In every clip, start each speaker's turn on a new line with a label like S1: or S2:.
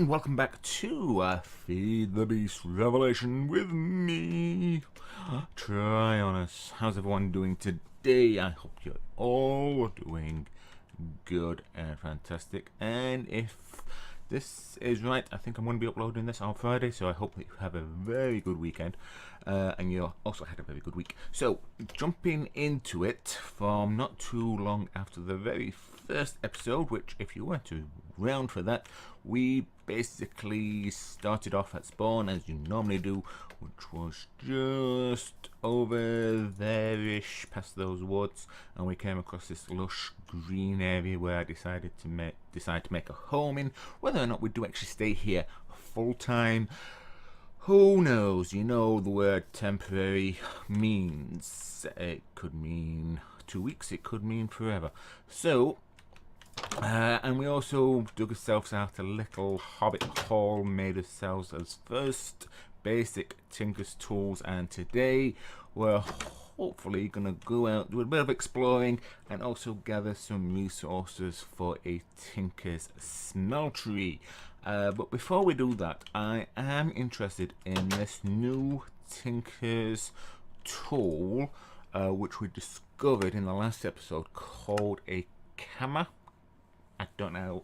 S1: and welcome back to Feed the Beast Revelation with me, Tryonus. How's everyone doing today? I hope you're all doing good and fantastic. And if this is right, I think I'm going to be uploading this on Friday, so I hope that you have a very good weekend. And you also had a very good week. So, jumping into it from not too long after the very first episode, which if you weren't around for that, we basically started off at spawn as you normally do, which was just over there-ish past those woods, and we came across this lush green area where I decided to make a home in. Whether or not we do actually stay here full time, who knows? You know, the word temporary means it could mean 2 weeks, it could mean forever. So, and we also dug ourselves out a little hobbit hole, made ourselves as first basic Tinkers tools, and today we're hopefully going to go out, do a bit of exploring, and also gather some resources for a Tinkers Smeltery. But before we do that, I am interested in this new Tinkers tool, which we discovered in the last episode, called a Kammer. I don't know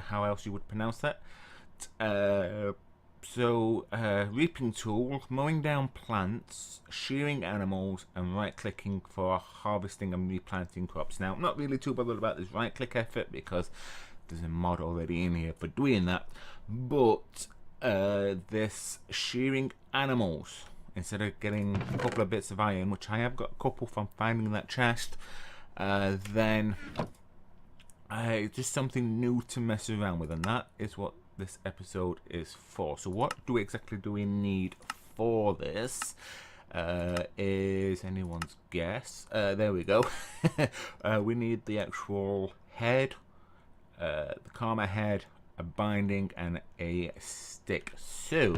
S1: how else you would pronounce that. Reaping tool, mowing down plants, shearing animals, and right-clicking for harvesting and replanting crops. Now, I'm not really too bothered about this right-click effort because there's a mod already in here for doing that, but this shearing animals, instead of getting a couple of bits of iron, which I have got a couple from finding that chest, then it's just something new to mess around with, and that is what this episode is for. So what exactly do we need for this? Is anyone's guess. There we go. We need the actual head, the karma head, a binding, and a stick. So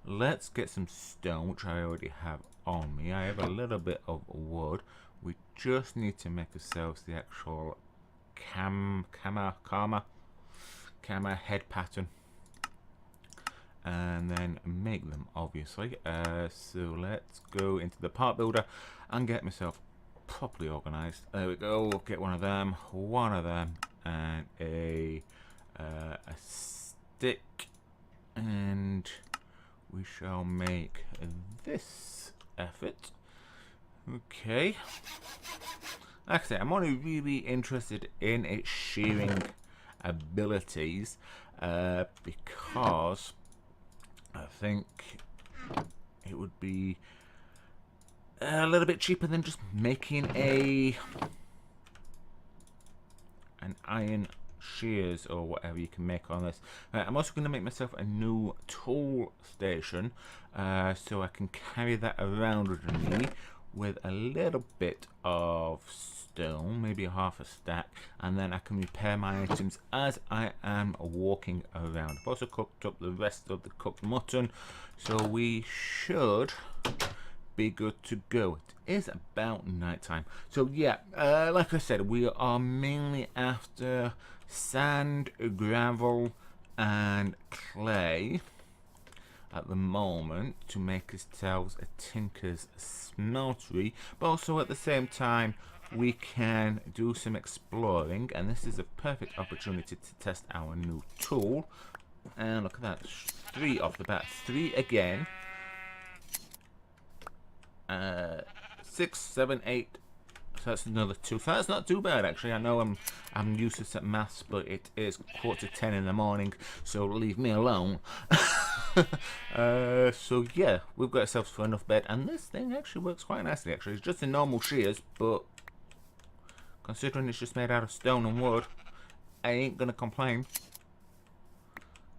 S1: let's get some stone, which I already have on me. I have a little bit of wood. We just need to make ourselves the actual karma head pattern, and then make them, obviously. So let's go into the part builder and get myself properly organized. There we go. We'll get one of them, and a stick, and we shall make this effort. Okay. Like I say, I'm only really interested in its shearing abilities, because I think it would be a little bit cheaper than just making an iron shears or whatever you can make on this. I'm also going to make myself a new tool station, so I can carry that around with me with a little bit of stone, maybe half a stack, and then I can repair my items as I am walking around. I've also cooked up the rest of the cooked mutton, so we should be good to go. It is about night time, so yeah, like I said, we are mainly after sand, gravel, and clay at the moment to make ourselves a Tinkers Smeltery, but also at the same time we can do some exploring, and this is a perfect opportunity to test our new tool. And look at that, 3 off the bat, 3 again, 6, 7, 8. So that's another 2. So that's not too bad, actually. I know I'm useless at maths, but it is 9:45 in the morning, so leave me alone. So yeah, we've got ourselves for enough bed, and this thing actually works quite nicely. Actually, it's just a normal shears, but considering it's just made out of stone and wood, I ain't gonna complain.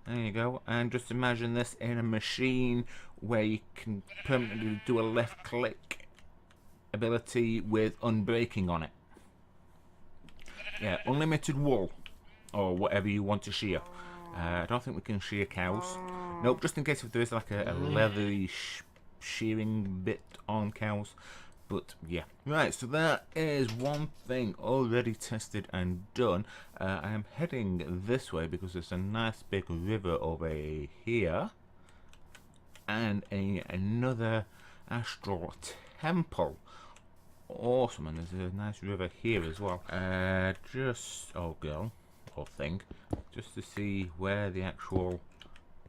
S1: There you go. And just imagine this in a machine where you can permanently do a left click ability with unbreaking on it. Yeah, unlimited wool, or whatever you want to shear. I don't think we can shear cows. Nope, just in case if there is like a leathery shearing bit on cows. But yeah, right, so that is one thing already tested and done. I am heading this way because there's a nice big river over here and another astral temple. Awesome, and there's a nice river here as well. Oh girl, or thing, just to see where the actual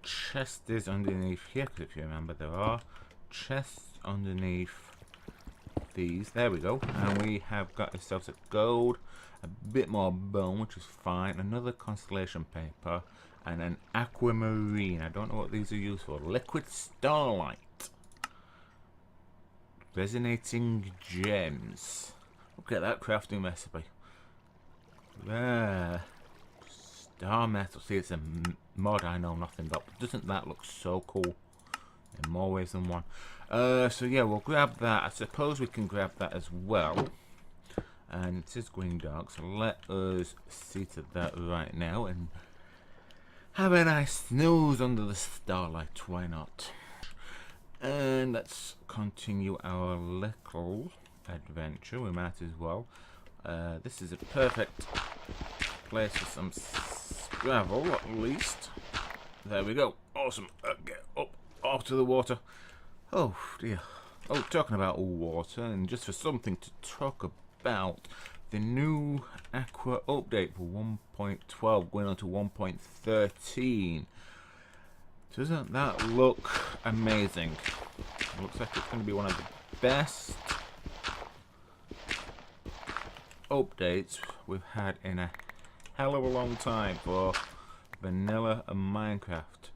S1: chest is underneath here, because if you remember there are chests underneath these. There we go, and we have got ourselves a gold, a bit more bone, which is fine, another constellation paper, and an aquamarine. I don't know what these are used for. Liquid starlight, resonating gems. Look at that crafting recipe there. Star metal. See, it's a mod I know nothing about, but doesn't that look so cool in more ways than one? So yeah, we'll grab that. I suppose we can grab that as well. And it is green dark, so let us see to that right now and have a nice snooze under the starlight. Why not? And let's continue our little adventure. We might as well. This is a perfect place for some gravel, at least. There we go. Awesome. Get up out of the water. Oh dear. Oh, talking about water, and just for something to talk about, the new Aqua update for 1.12 going on to 1.13. Doesn't that look amazing? It looks like it's going to be one of the best updates we've had in a hell of a long time for vanilla and Minecraft.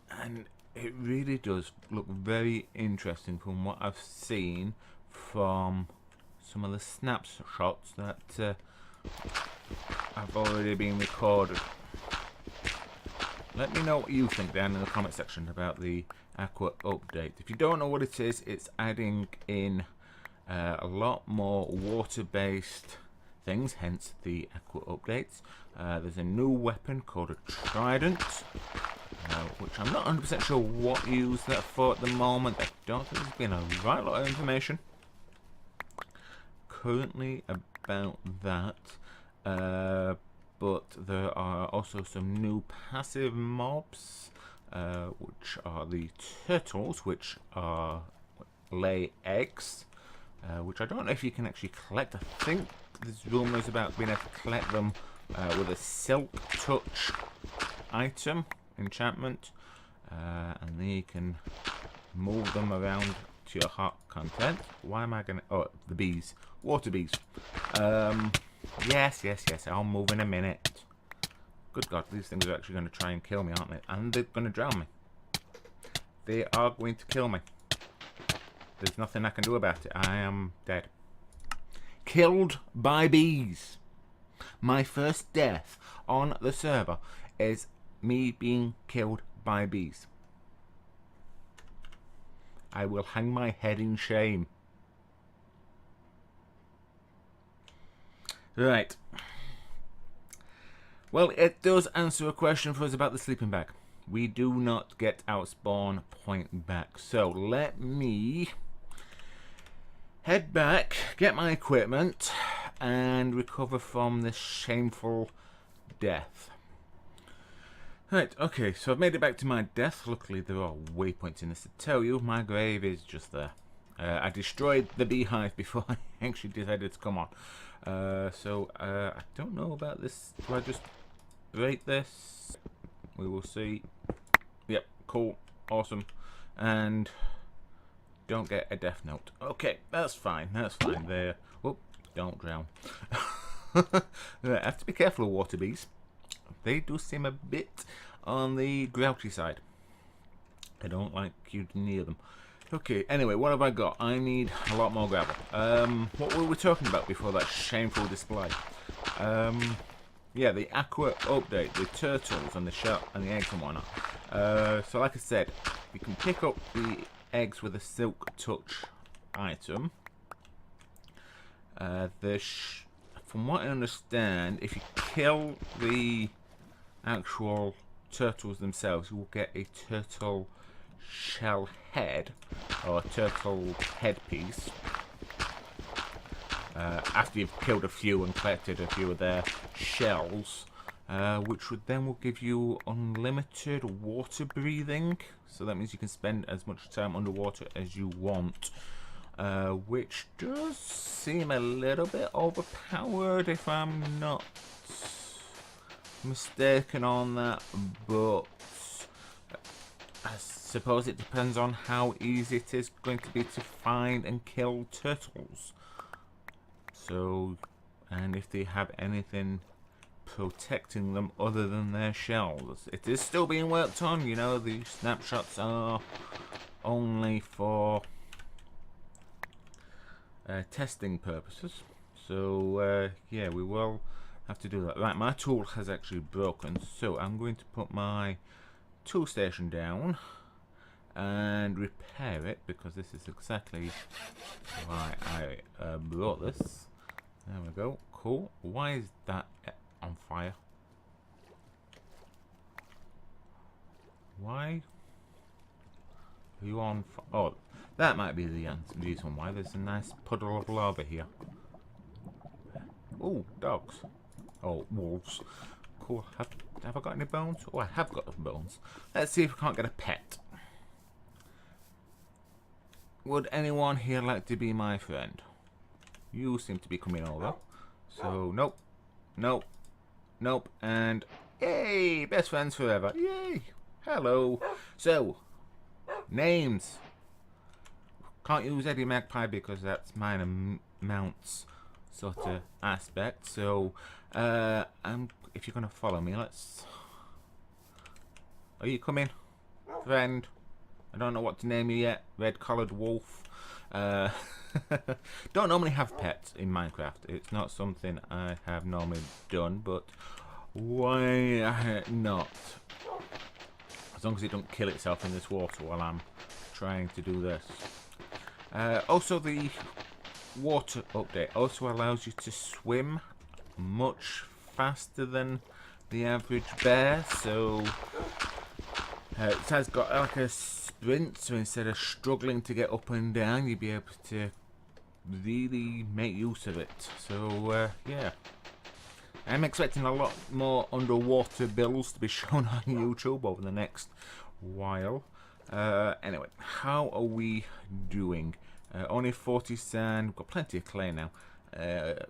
S1: And it really does look very interesting from what I've seen from some of the snapshots that have already been recorded. Let me know what you think down in the comment section about the Aqua update. If you don't know what it is, it's adding in a lot more water-based things, hence the Aqua updates. There's a new weapon called a Trident, which I'm not 100% sure what you use that for at the moment. I don't think there's been a right lot of information currently about that, but there are also some new passive mobs, which are the turtles, which lay eggs, which I don't know if you can actually collect. I think there's rumours about being able to collect them with a silk touch item enchantment, and then you can move them around to your heart content. Why am I gonna... oh, the bees. Water bees. Yes, I'll move in a minute. Good God, these things are actually going to try and kill me, aren't they? And they're going to drown me. They are going to kill me. There's nothing I can do about it. I am dead. Killed by bees. My first death on the server is me being killed by bees. I will hang my head in shame. Right. Well, it does answer a question for us about the sleeping bag. We do not get our spawn point back. So let me head back, get my equipment, and recover from this shameful death. Right, okay, so I've made it back to my death. Luckily, there are waypoints in this to tell you. My grave is just there. I destroyed the beehive before I actually decided to come on. I don't know about this. Do I just rate this? We will see. Yep, cool, awesome. And don't get a death note. Okay, that's fine, there. Whoop, don't drown. I have to be careful of water bees. They do seem a bit on the grouchy side. I don't like you near them. Okay, anyway, what have I got? I need a lot more gravel. What were we talking about before that shameful display? Yeah, the Aqua update, the turtles and the shell and the eggs and whatnot. So like I said, you can pick up the eggs with a silk touch item. From what I understand, if you kill the actual turtles themselves, you will get a turtle shell head, or turtle headpiece, after you've killed a few and collected a few of their shells, which will give you unlimited water breathing. So that means you can spend as much time underwater as you want, which does seem a little bit overpowered if I'm not mistaken on that, but I suppose it depends on how easy it is going to be to find and kill turtles. So, and if they have anything protecting them other than their shells. It is still being worked on, you know, the snapshots are only for testing purposes. So, yeah, we will have to do that. Right, my tool has actually broken, so I'm going to put my tool station down and repair it, because this is exactly why I brought this. There we go. Cool. Why is that on fire? Why are you on fire? Oh, that might be the reason why. There's a nice puddle of lava here. Oh, dogs. Oh, wolves. Cool. Have I got any bones? Oh, I have got bones. Let's see if we can't get a pet. Would anyone here like to be my friend? You seem to be coming over. So, nope. Nope. Nope. And, yay! Best friends forever. Yay! Hello. So, names. Can't use Eddie Magpie because that's minor mounts sort of aspect. So, if you're going to follow me, let's... Are you coming? Friend? I don't know what to name you yet. Red-collared wolf. Don't normally have pets in Minecraft. It's not something I have normally done, but why not? As long as it don't kill itself in this water while I'm trying to do this. Also, the water update also allows you to swim much faster than the average bear, so it has got like a sprint, so instead of struggling to get up and down, you'll be able to really make use of it. So yeah, I'm expecting a lot more underwater builds to be shown on YouTube over the next while. Anyway, how are we doing? Only 40 sand. We've got plenty of clay now.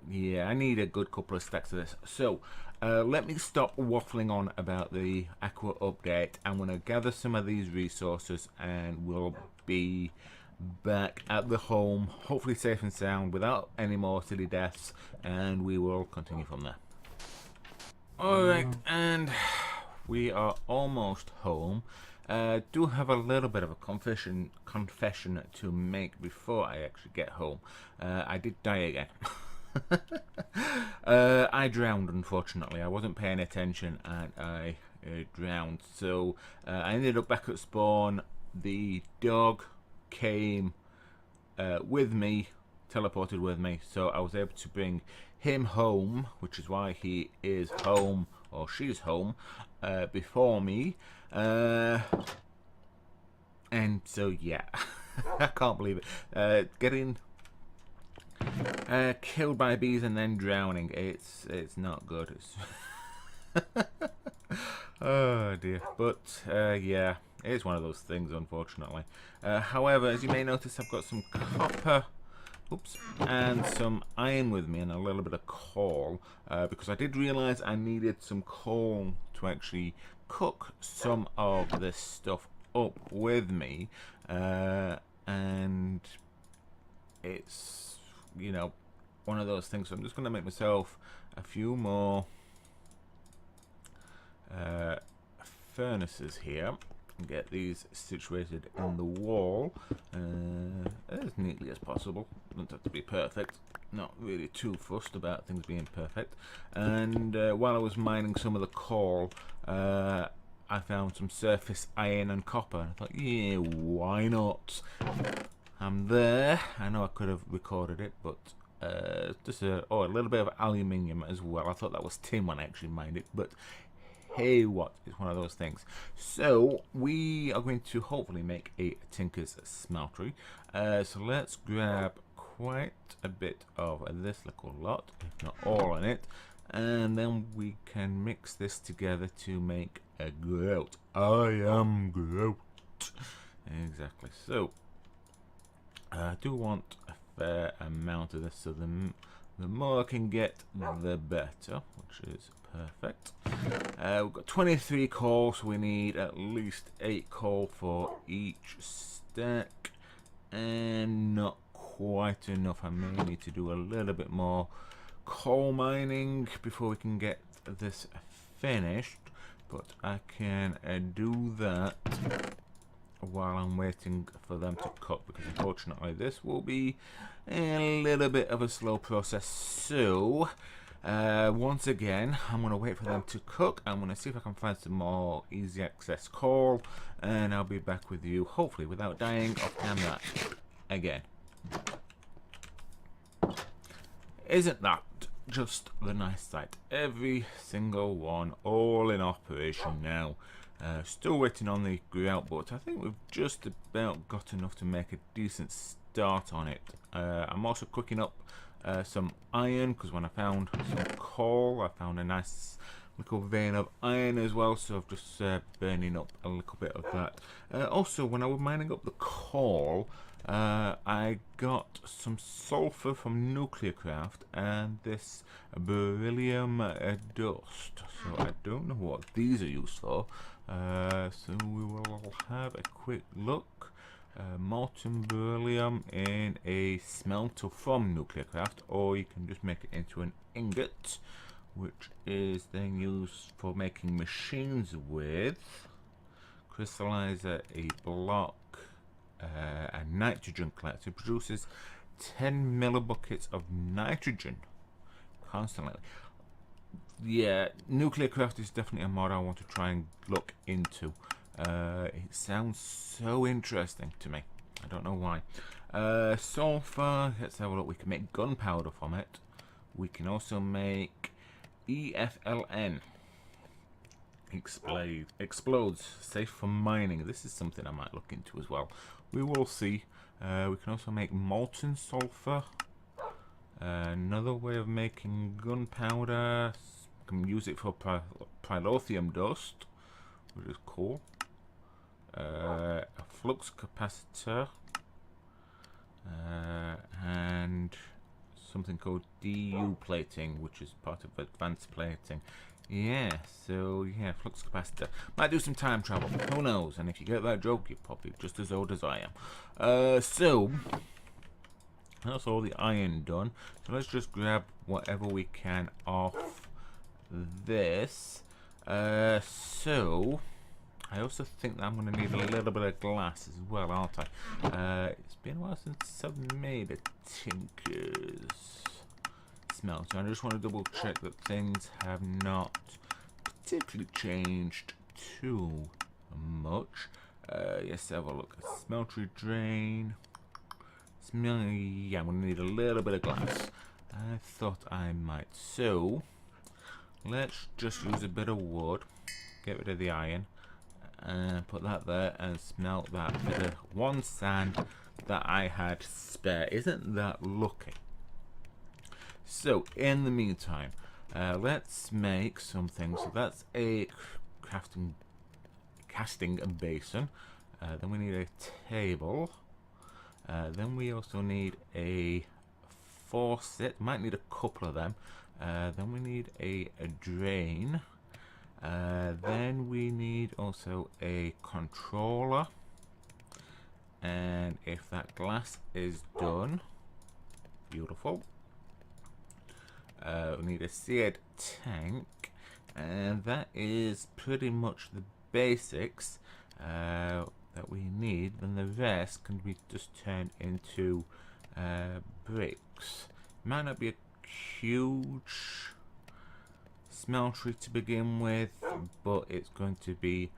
S1: Yeah, I need a good couple of stacks of this. So, let me stop waffling on about the Aqua update. I'm going to gather some of these resources and we'll be back at the home, hopefully safe and sound, without any more silly deaths, and we will continue from there. Alright, and we are almost home. Do have a little bit of a confession to make before I actually get home. I did die again. I drowned, unfortunately. I wasn't paying attention and I drowned. So I ended up back at spawn. The dog came with me, teleported with me, so I was able to bring him home, which is why he is home, or she's home, before me. And so yeah, I can't believe it. Getting killed by bees and then drowning, it's not good. It's oh dear. But yeah, it's one of those things, unfortunately. However, as you may notice, I've got some copper, oops, and some iron with me, and a little bit of coal, because I did realise I needed some coal to actually cook some of this stuff up with me, and it's, you know, one of those things. So I'm just going to make myself a few more furnaces here and get these situated in the wall as neatly as possible. Doesn't have to be perfect. Not really too fussed about things being perfect. And while I was mining some of the coal, I found some surface iron and copper, and I thought, yeah, why not? I'm there. I know I could have recorded it, but just a little bit of aluminium as well. I thought that was tin when I actually mined it, but hey what, it's one of those things. So we are going to hopefully make a Tinkers Smelter. So let's grab quite a bit of this little lot, if not all in it, and then we can mix this together to make a grout. I am grout. Exactly. So I do want a fair amount of this, so the more I can get, the better, which is perfect. We've got 23 coal, so we need at least 8 coal for each stack, and not quite enough. I may need to do a little bit more coal mining before we can get this finished, but I can do that while I'm waiting for them to cook, because unfortunately this will be a little bit of a slow process. So once again, I'm going to wait for them to cook. I'm going to see if I can find some more easy access coal, and I'll be back with you, hopefully without dying off camera again. Isn't that just the nice sight? Every single one all in operation now. Still waiting on the grout, but I think we've just about got enough to make a decent start on it. I'm also cooking up some iron, because when I found some coal, I found a nice little vein of iron as well, so I've just burning up a little bit of that. Also, when I was mining up the coal, I got some sulfur from Nuclearcraft and this beryllium dust, so I don't know what these are used for. So we will have a quick look. Molten beryllium in a smelter from Nuclearcraft, or you can just make it into an ingot, which is then used for making machines with. Crystallizer, a block, a nitrogen collector, produces 10 millibuckets of nitrogen constantly. Yeah, Nuclearcraft is definitely a mod I want to try and look into. It sounds so interesting to me. I don't know why. Sulfur, let's have a look. We can make gunpowder from it. We can also make EFLN. Explodes, safe for mining. This is something I might look into as well. We will see. We can also make molten sulfur. Another way of making gunpowder. Can use it for pyrothium dust, which is cool. A flux capacitor, and something called DU plating, which is part of advanced plating. Yeah, so yeah, flux capacitor. Might do some time travel, who knows? And if you get that joke, you're probably just as old as I am. So that's all the iron done. So let's just grab whatever we can off this. So I also think that I'm going to need a little bit of glass as well, aren't I? It's been a while since I've made a Tinkers Smelter. I just want to double check that things have not particularly changed too much. Yes, have a look. A smeltery drain. Yeah, I'm going to need a little bit of glass. I thought I might. So let's just use a bit of wood, get rid of the iron, and put that there and smelt that bit of one sand that I had spare. Isn't that lucky? So in the meantime, let's make something. So that's a casting basin. Then we need a table. Then we also need a faucet. Might need a couple of them. Then we need a drain. Then we need also a controller. And if that glass is done, beautiful. We need a seared tank, and that is pretty much the basics that we need. Then the rest can be just turned into bricks. Might not be a huge smeltery to begin with, but it's going to be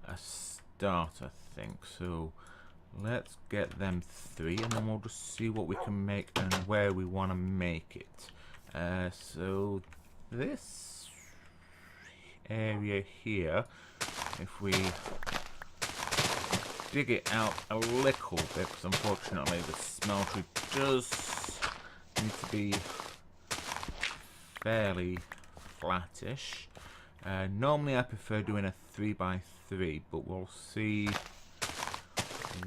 S1: a start, I think. So let's get them 3, and then we'll just see what we can make and where we want to make it. So this area here, if we dig it out a little bit, because unfortunately the smeltery does need to be fairly flattish. Normally I prefer doing a 3x3, but we'll see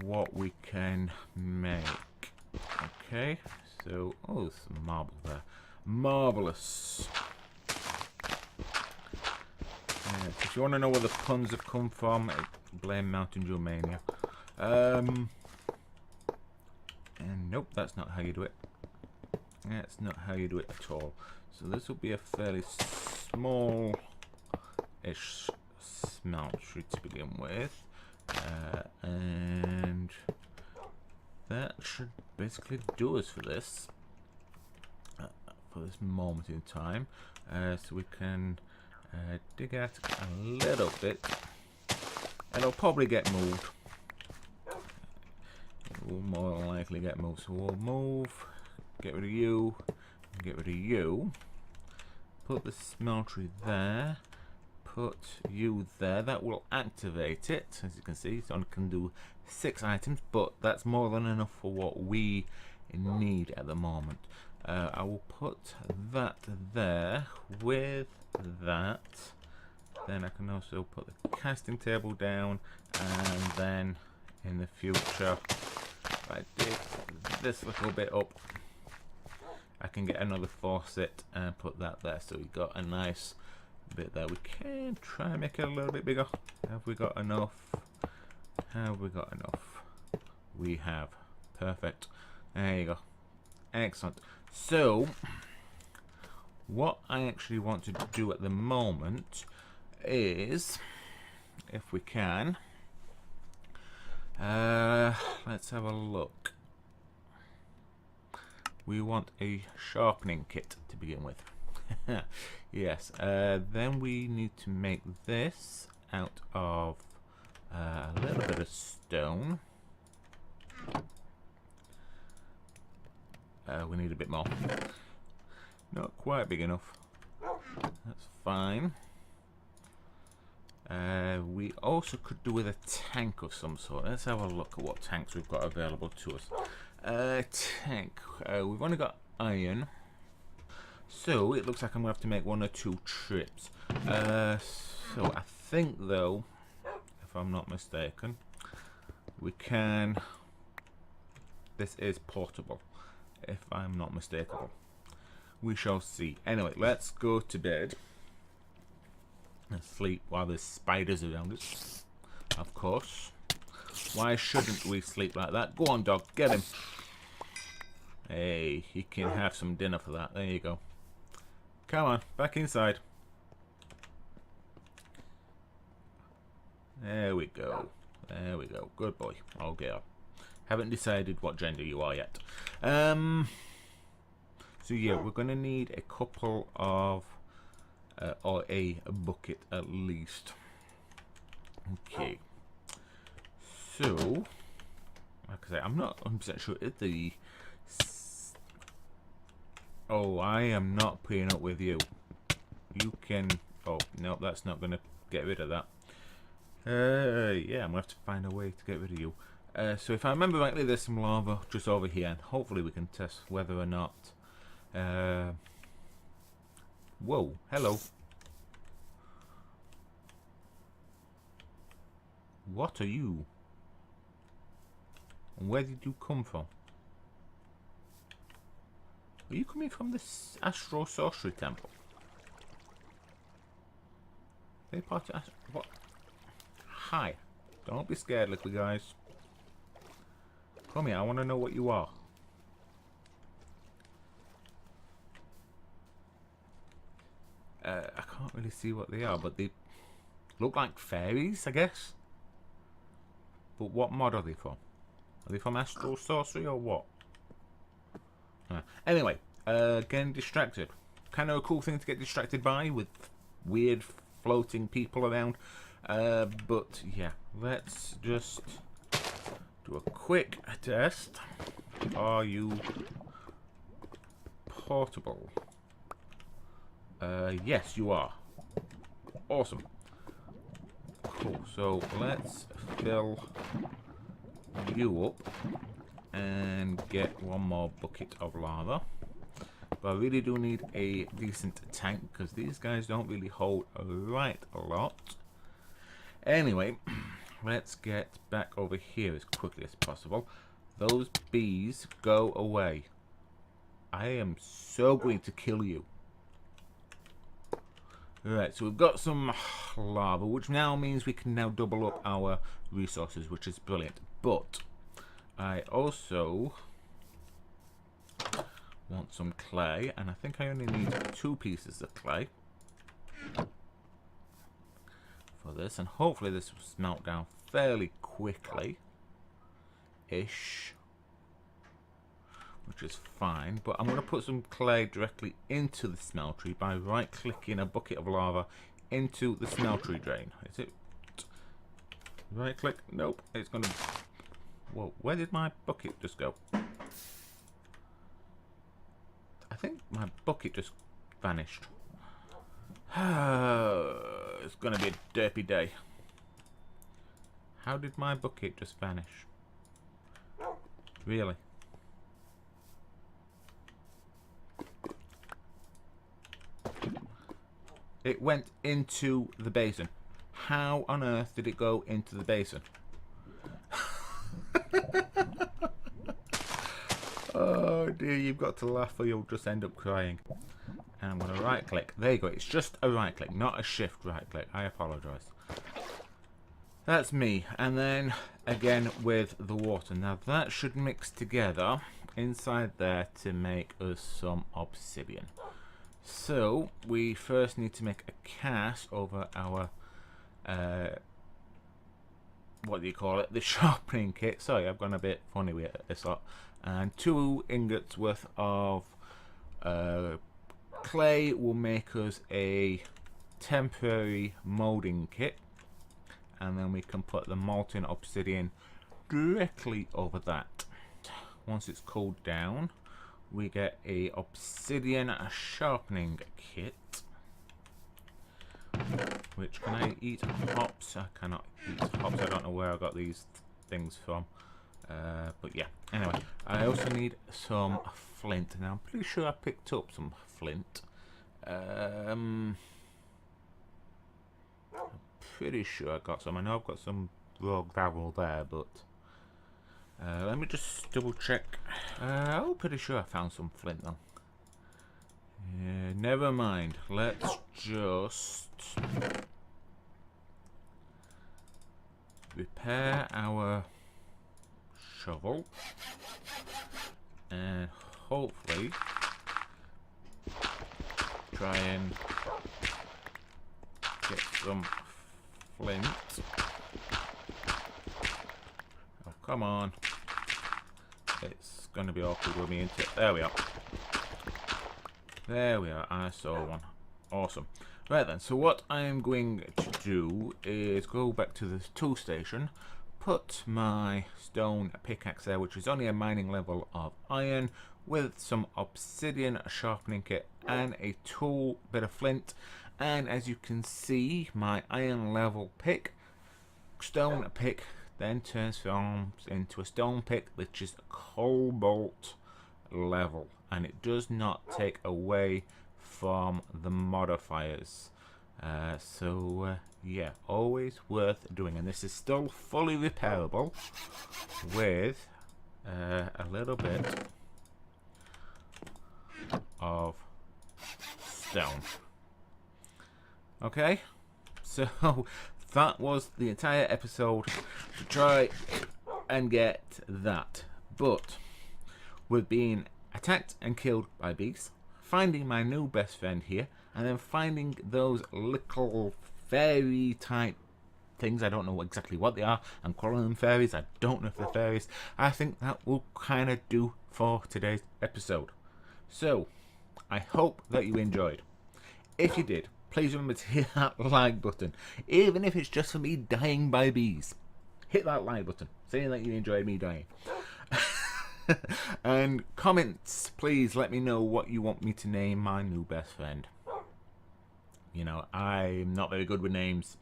S1: what we can make. Okay, so, oh, there's some marble there. Marvellous. If you want to know where the puns have come from, blame Mountain Dew Mania. And nope, that's not how you do it. That's not how you do it at all. So this will be a fairly small-ish smeltery to begin with. And that should basically do us for this. For this moment in time. So we can dig out a little bit. It'll probably get moved. It will more than likely get moved. So we'll move, get rid of you, get rid of you. Put the smeltery there. Put you there. That will activate it. As you can see, it only can do 6 items, but that's more than enough for what we need at the moment. I will put that there with that. Then I can also put the casting table down, and then in the future, if I dig this little bit up, I can get another faucet and put that there. So we got a nice bit there. We can try and make it a little bit bigger. Have we got enough? Have we got enough? We have. Perfect. There you go. Excellent. So, what I actually want to do at the moment is, if we can, let's have a look. We want a sharpening kit to begin with. Yes, then we need to make this out of a little bit of stone. We need a bit more. Not quite big enough. That's fine. We also could do with a tank of some sort. Let's have a look at what tanks we've got available to us. Tank. We've only got iron. So it looks like I'm going to have to make 1 or 2 trips. So I think though, if I'm not mistaken, we can... This is portable, if I'm not mistaken. We shall see. Anyway, let's go to bed and sleep while there's spiders around us. Of course. Why shouldn't we sleep like that? Go on, dog, get him. Hey, he can have some dinner for that. There you go. Come on, back inside. There we go. There we go. Good boy. Okay. Haven't decided what gender you are yet. So yeah, we're going to need a couple of, or a bucket at least. Okay. So, like I say, I'm not 100% sure if the... Oh, I am not putting up with you. You can... Oh, no, that's not going to get rid of that. Yeah, I'm going to have to find a way to get rid of you. So if I remember rightly, there's some lava just over here, and hopefully we can test whether or not... Whoa, hello. What are you? And where did you come from? Are you coming from this Astro Sorcery Temple? Are they part of what? Hi. Don't be scared, little guys. Come here, I want to know what you are. I can't really see what they are, but they look like fairies, I guess. But what mod are they from? Are they from Astral Sorcery or what? Anyway, getting distracted. Kind of a cool thing to get distracted by, with weird floating people around. But yeah, let's just do a quick test. Are you portable? Yes, you are. Awesome. Cool. So let's fill you up and get one more bucket of lava. But I really do need a decent tank because these guys don't really hold a lot. Anyway, let's get back over here as quickly as possible. Those bees, go away. I am so going to kill you. Right, so we've got some lava, which now means we can now double up our resources, which is brilliant. But I also want some clay, and I think I only need 2 pieces of clay for this, and hopefully this will smelt down fairly quickly ish, which is fine. But I'm going to put some clay directly into the smeltery by right clicking a bucket of lava into the smeltery drain. Is it right click? Nope, it's going to... Whoa, where did my bucket just go? I think my bucket just vanished. It's going to be a derpy day. How did my bucket just vanish? Really? It went into the basin. How on earth did it go into the basin? Oh dear, you've got to laugh or you'll just end up crying. And I'm going to right click. There you go. It's just a right click, not a shift right click. I apologise. That's me. And then again with the water. Now that should mix together inside there to make us some obsidian. So we first need to make a cast over our what do you call it, the sharpening kit. Sorry, I've gone a bit funny with this lot. And 2 ingots worth of clay will make us a temporary molding kit, and then we can put the molten obsidian directly over that. Once it's cooled down, we get a obsidian sharpening kit. Which, can I eat hops? I cannot eat hops. I don't know where I got these things from. But yeah, anyway, I also need some flint. Now I'm pretty sure I picked up some flint. I'm pretty sure I got some. I know I've got some raw gravel there, but let me just double check. I'm pretty sure I found some flint though. Never mind. Let's just repair our shovel and hopefully try and get some flint. Oh, come on. It's going to be awkward with me, isn't it? There we are. There we are. I saw one. Awesome. Right then, so what I am going to do is go back to the tool station, put my stone pickaxe there, which is only a mining level of iron, with some obsidian sharpening kit and a tool bit of flint. And as you can see, my iron level stone pick then transforms into a stone pick, which is a cobalt level, and it does not take away from the modifiers. Yeah, always worth doing. And this is still fully repairable with a little bit of stone. Okay, so that was the entire episode to try and get that. But with being attacked and killed by bees, finding my new best friend here, and then finding those little fairy type things, I don't know exactly what they are, I'm calling them fairies, I don't know if they're fairies. I think that will kind of do for today's episode. So I hope that you enjoyed. If you did, please remember to hit that like button, even if it's just for me dying by bees. Hit that like button saying that you enjoyed me dying. And comments, please let me know what you want me to name my new best friend. You know, I'm not very good with names.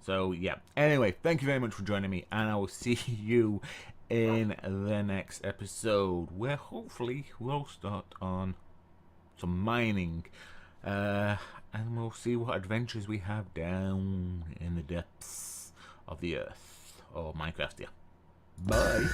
S1: So, yeah. Anyway, thank you very much for joining me, and I will see you in the next episode, where hopefully we'll start on some mining. And we'll see what adventures we have down in the depths of the earth. Or Minecraft, yeah. Bye.